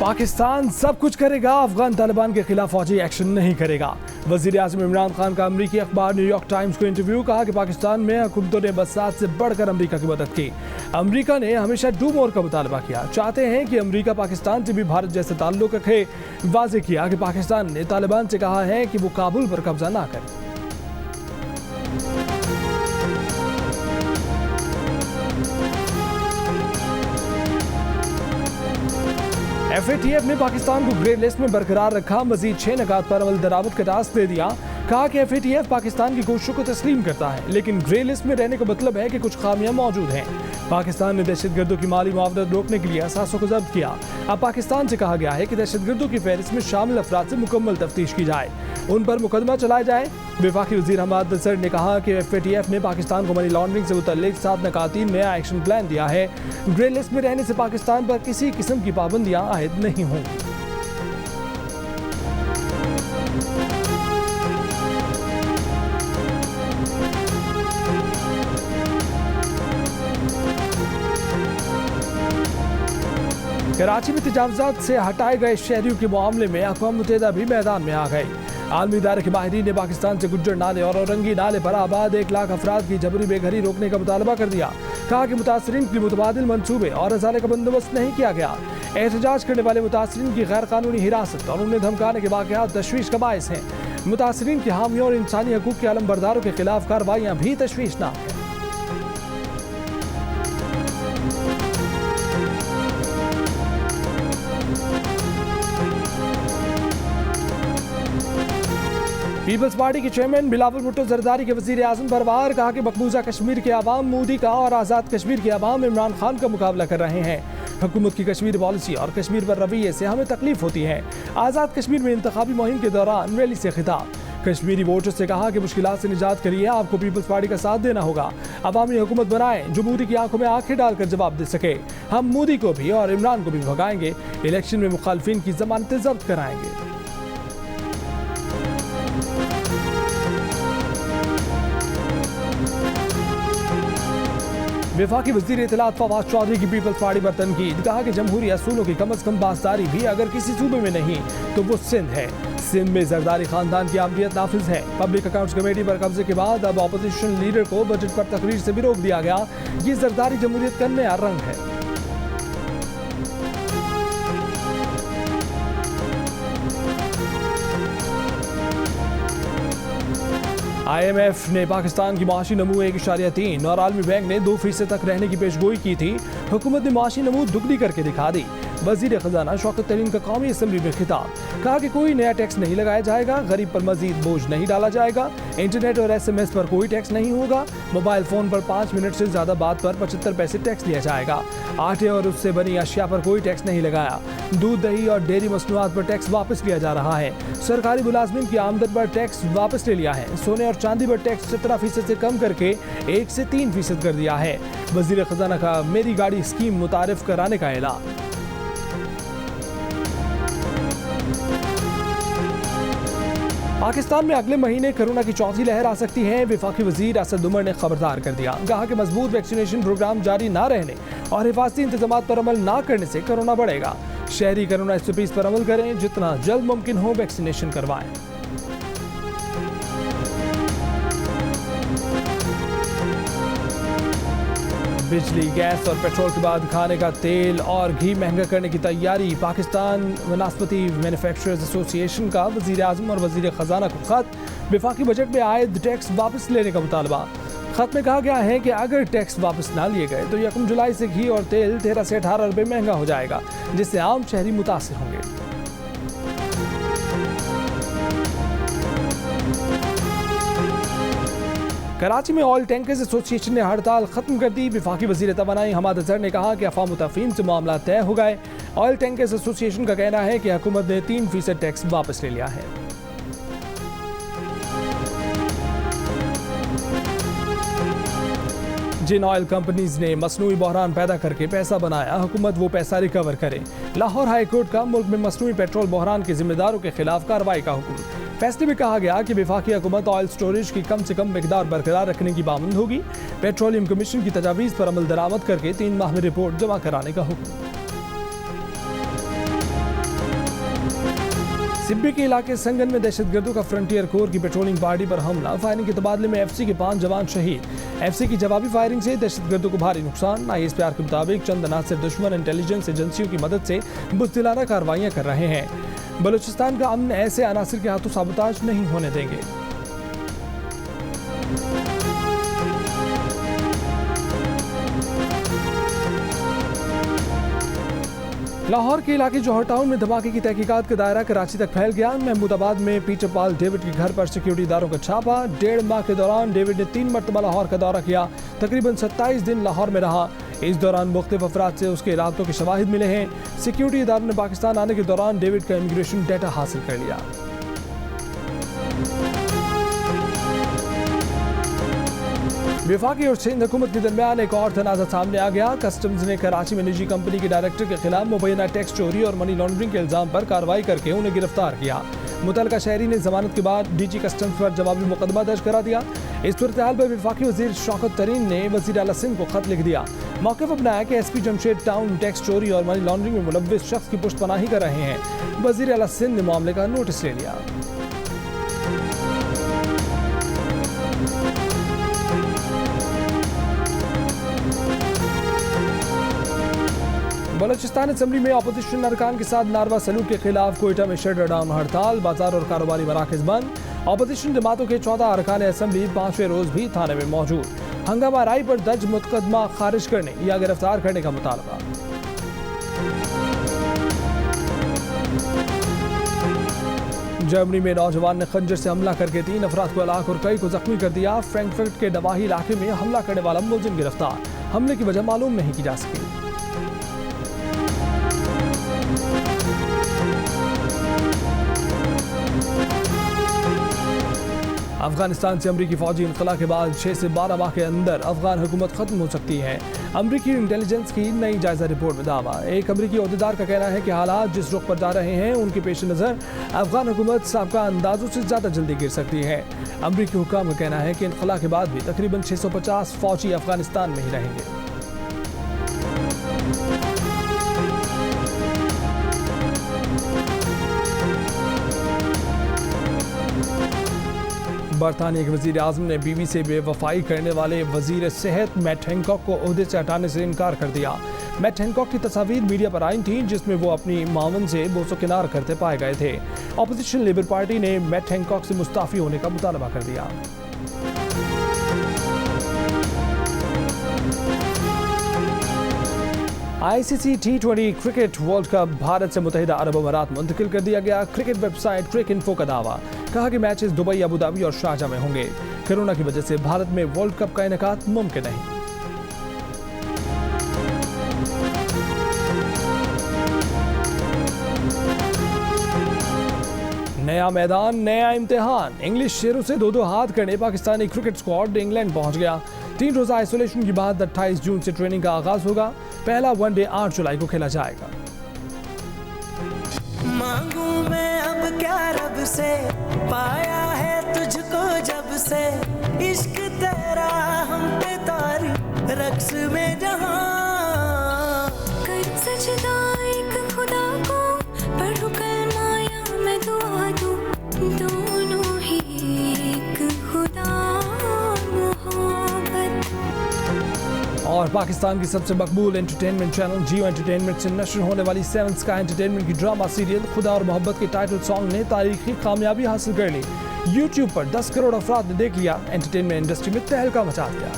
पाकिस्तान सब कुछ करेगा, अफगान तालिबान के खिलाफ फौजी एक्शन नहीं करेगा। वजीर आज़म इमरान खान का अमरीकी अखबार न्यूयॉर्क टाइम्स को इंटरव्यू। कहा कि पाकिस्तान में हुकूमतों ने बसात से बढ़कर अमरीका की मदद की। अमरीका ने हमेशा डू मोर का मुतालबा किया, चाहते हैं कि अमरीका पाकिस्तान से भी भारत जैसे ताल्लुक रखे। वाज़ेह किया कि पाकिस्तान ने तालिबान से कहा है कि वो काबुल पर कब्जा ना करे। FATF ने पाकिस्तान को ग्रे लिस्ट में बरकरार रखा, मजीद 6 निकात पर अमल दरामद का टास्क दे दिया। कहा कि FATF पाकिस्तान की कोशिशों को तस्लीम करता है, लेकिन ग्रे लिस्ट में रहने का मतलब है कि कुछ खामियां मौजूद हैं। पाकिस्तान ने दहशतगर्दों की माली मुआवनत रोकने के लिए असासों को जब्त किया। अब पाकिस्तान से कहा गया है कि दहशतगर्दों की फहरिस्त में शामिल अफराद से मुकम्मल तफ्तीश की जाए, उन पर मुकदमा चलाया जाए। वफाकी वज़ीर हमाद नसर ने कहा कि FATF ने पाकिस्तान को मनी लॉन्ड्रिंग से मुतल्लिक 7 निकाती नया एक्शन प्लान दिया है। ग्रे लिस्ट में रहने से पाकिस्तान पर किसी किस्म की पाबंदियां आयद नहीं होंगी। कराची में तजावुज़ात से हटाए गए शहरियों के मामले में अक़वाम मुत्तहिदा भी मैदान में आ गई। आलमी इदारे के माहिरीन ने पाकिस्तान से गुज्जर नाले और औरंगी नाले पर आबाद 1 लाख अफराद की जबरी बेघरी रोकने का मुतालबा कर दिया। कहा कि मुतासरीन के मुतबादिल मनसूबे और अजाले का बंदोबस्त नहीं किया गया। एहतजाज करने वाले मुतासरीन की गैर कानूनी हिरासत और उन्हें धमकाने के वाक़यात तशवीश का बायस हैं। मुतासरीन के हामियों और इंसानी हकूक़ के अलमबरदारों के खिलाफ कार्रवाइयाँ भी तशवीशनाक हैं। पीपल्स पार्टी के चेयरमैन बिलावल भुट्टो जरदारी के वजीर आज़म पर वार। कहा कि मकबूजा कश्मीर के अवाम मोदी का और आज़ाद कश्मीर के अवाम इमरान खान का मुकाबला कर रहे हैं। हुकूमत की कश्मीर पॉलिसी और कश्मीर पर रवैये से हमें तकलीफ होती है। आज़ाद कश्मीर में इंतखाबी मुहिम के दौरान रैली से खिताब। कश्मीरी वोटर्स से कहा कि मुश्किलात से निजात के लिए आपको पीपल्स पार्टी का साथ देना होगा। अवामी हुकूमत बनाएं जो मोदी की आंखों में आंखें डालकर जवाब दे सके। हम मोदी को भी और इमरान को भी भगाएंगे। इलेक्शन में मुखालफिन की जमानतें जब्त कराएंगे। वफाकी वज़ीर इत्तलात फवाद चौधरी की पीपल्स पार्टी पर तनकीद। कहा कि जमहूरी असूलों की कम अज़ कम पासदारी भी अगर किसी सूबे में नहीं तो वो सिंध है। सिंध में जरदारी खानदान की आमरीत नाफिज है। पब्लिक अकाउंट्स कमेटी पर कब्जे के बाद अब अपोजिशन लीडर को बजट पर तकरीर से भी रोक दिया गया। ये जरदारी जमहूरियत का नया रंग है। IMF ने पाकिस्तान की माशी नमू 1.3 और आलमी बैंक ने 2% तक रहने की पेशगोई की थी। हुकूमत ने माशी नमू दुगनी करके दिखा दी। वजीर खजाना शौकत तरीन का कौमी असम्बली में खिताब। कहा कि कोई नया टैक्स नहीं लगाया जाएगा, गरीब पर मजीद बोझ नहीं डाला जाएगा। इंटरनेट और SMS पर कोई टैक्स नहीं होगा। मोबाइल फोन पर 5 मिनट से ज्यादा बात पर 75 पैसे टैक्स दिया जाएगा। आटे और उससे बनी अशिया पर कोई टैक्स नहीं लगाया। दूध, दही और डेयरी मसनूआत पर टैक्स वापस लिया जा रहा है। सरकारी मुलाजमिन की आमदन पर टैक्स वापस ले लिया है। सोने और चांदी पर टैक्स 17% से कम करके 1 से 3% कर दिया है। वजीर खजाना का मेरी गाड़ी स्कीम मुतारिफ कराने का ऐलान। पाकिस्तान में अगले महीने कोरोना की चौथी लहर आ सकती है। वफाकी वजीर असद उमर ने खबरदार कर दिया। कहा कि मजबूत वैक्सीनेशन प्रोग्राम जारी ना रहने और हिफाजती इंतजामात पर अमल ना करने से कोरोना बढ़ेगा। शहरी कोरोना SOPs पर अमल करें, जितना जल्द मुमकिन हो वैक्सीनेशन करवाएं। बिजली, गैस और पेट्रोल के बाद खाने का तेल और घी महंगा करने की तैयारी। पाकिस्तान वनस्पति मैन्युफैक्चरर्स एसोसिएशन का वजीर आज़म और वजीर खजाना को खत। वफाकी बजट में आयद टैक्स वापस लेने का मुतालबा। खत में कहा गया है कि अगर टैक्स वापस ना लिए गए तो 1 जुलाई से घी और तेल 13 से 18 रुपये महंगा हो जाएगा, जिससे आम शहरी मुतासिर होंगे। कराची में ऑयल टैंकर्स एसोसिएशन ने हड़ताल खत्म कर दी। वफाकी वजीर तवानाई हमाद अजहर ने कहा कि अफवाह मुताफिन से मामला तय हो गए। ऑयल टैंकर्स एसोसिएशन का कहना है कि हुकूमत ने 3% टैक्स वापस ले लिया है। जिन ऑयल कंपनीज ने मसनूई बहरान पैदा करके पैसा बनाया, हुकूमत वो पैसा रिकवर करे। लाहौर हाई कोर्ट का मुल्क में मसनूई पेट्रोल बहरान के जिम्मेदारों के खिलाफ कार्रवाई का हुक्म। फैसले में कहा गया कि वफाकी हुकूमत ऑयल स्टोरेज की कम से कम मिकदार बरकरार रखने की पाबंद होगी। पेट्रोलियम कमीशन की तजावीज़ पर अमल दरामद करके 3 माह में रिपोर्ट जमा कराने का हुक्म। सिब्बी के इलाके संगन में दहशतगर्दों का फ्रंटियर कोर की पेट्रोलिंग पार्टी पर हमला। फायरिंग के तबादले में एफसी के 5 जवान शहीद। एफसी की जवाबी फायरिंग से दहशतगर्दों को भारी नुकसान। आईएसपीआर के मुताबिक चंद अनासर दुश्मन इंटेलिजेंस एजेंसियों की मदद से बुज़दिलाना कार्रवाइयां कर रहे हैं। बलूचिस्तान का अमन ऐसे अनासर के हाथों साबोताज नहीं होने देंगे। लाहौर के इलाके जौहर टाउन में धमाके की तहकीकात का दायरा कराची तक फैल गया। महमूदाबाद में पीटर पॉल डेविड के घर पर सिक्योरिटी इदारों का छापा। 1.5 माह के दौरान डेविड ने 3 मरतबा लाहौर का दौरा किया। तकरीबन 27 दिन लाहौर में रहा। इस दौरान मुख्तलिफ अफराद से उसके राब्तों के शवाहिद मिले हैं। सिक्योरिटी इदारों ने पाकिस्तान आने के दौरान डेविड का इमिग्रेशन डाटा हासिल कर लिया। वफाकी और सिंध हुकूमत के दरमियान एक और तनाज़ा सामने आ गया। कस्टम्स ने कराची में निजी कंपनी के डायरेक्टर के खिलाफ मुबैना टैक्स चोरी और मनी लॉन्ड्रिंग के इल्जाम पर कार्रवाई करके उन्हें गिरफ्तार किया। मुतल्लिका शहरी ने जमानत के बाद डीजी कस्टम्स पर जवाबी मुकदमा दर्ज करा दिया। इस सूरत-ए-हाल पर वफाकी वजीर शौकत तरीन ने वजीर आला सिंध को खत लिख दिया। मौक़िफ़ अपनाया कि एसपी जमशेद टाउन टैक्स चोरी और मनी लॉन्ड्रिंग में मुलव्विस शख्स की पुष्टपनाही कर रहे हैं। वजीर आला सिंध ने मामले का नोटिस ले लिया। बलूचिस्तान असेंबली में अपोजिशन अरकान के साथ नारवा सलूक के खिलाफ कोयटा में शटर डाउन हड़ताल। बाजार और कारोबारी मराकज़ बंद। अपोजिशन जमातों के 14 अरकान असेंबली 5वें रोज भी थाने में मौजूद। हंगामा राय पर दर्ज मुकदमा खारिज करने या गिरफ्तार करने का मुतालबा। जर्मनी में नौजवान ने खंजर से हमला करके 3 अफराद को हलाक और कई को जख्मी कर दिया। फ्रैंकफर्ट के डवाही इलाके में हमला करने वाला मुलजिम गिरफ्तार। हमले की वजह मालूम नहीं की जा सकी। अफगानिस्तान से अमरीकी फौजी इनखला के बाद 6 से 12 माह के अंदर अफगान हुकूमत खत्म हो सकती है। अमरीकी इंटेलिजेंस की नई जायजा रिपोर्ट में दावा। एक अमरीकी ओहदेदार का कहना है कि हालात जिस रुख पर जा रहे हैं उनके पेश नज़र अफगान हुकूमत साबका अंदाजों से ज़्यादा जल्दी गिर सकती है। अमरीकी हुकाम का कहना है कि इनखला के बाद भी तकरीबन 650 फौजी अफगानिस्तान में ही रहेंगे। बरतानिया के वज़ीर आज़म ने बीवी से बेवफाई करने वाले वज़ीर सेहत मैट हैनकॉक को ओहदे से हटाने से इनकार कर दिया। मैट हैनकॉक की तस्वीर मीडिया पर आई थी जिसमें वो अपनी मावन से बोसोकिनार करते पाए गए थे। अपोजिशन लेबर पार्टी ने मैट हैनकॉक से मुस्ताफ़ी होने का मुतालबा कर दिया। ICC T20 cricket world cup Bharat से मुत्तहिदा अरब अमारात मुंतकिल कर दिया गया। क्रिकेट वेबसाइट क्रिकइन्फो का दावा। कहा कि मैचेस दुबई, अबू धाबी और शारजा में होंगे। कोरोना की वजह से भारत में वर्ल्ड कप का इनेकाद मुमकिन नहीं। नया मैदान, नया इम्तिहान। इंग्लिश शेरों से 2-2 हाथ करने पाकिस्तानी क्रिकेट स्क्वाड इंग्लैंड पहुंच गया। 3 रोजा आइसोलेशन के बाद 28 जून से ट्रेनिंग का आगाज होगा। पहला वनडे 8 जुलाई को खेला जाएगा। मांगू मैं अब क्या रब से, पाया है तुझको जब से, इश्क तेरा हम पे तारी रक्स में जहां कर सजदा एक खुदा को, पढ़ू कलमा या मैं दुआ दूं, दोनों ही एक खुदा मोहब्बत। और पाकिस्तान की सबसे मकबूल एंटरटेनमेंट चैनल जियो एंटरटेनमेंट से नशर होने वाली 7 स्काई एंटरटेनमेंट की ड्रामा सीरियल खुदा और मोहब्बत के टाइटल सॉन्ग ने तारीखी कामयाबी हासिल कर ली। यूट्यूब पर 10 करोड़ अफराद ने देख लिया। एंटरटेनमेंट इंडस्ट्री में तहलका मचा दिया।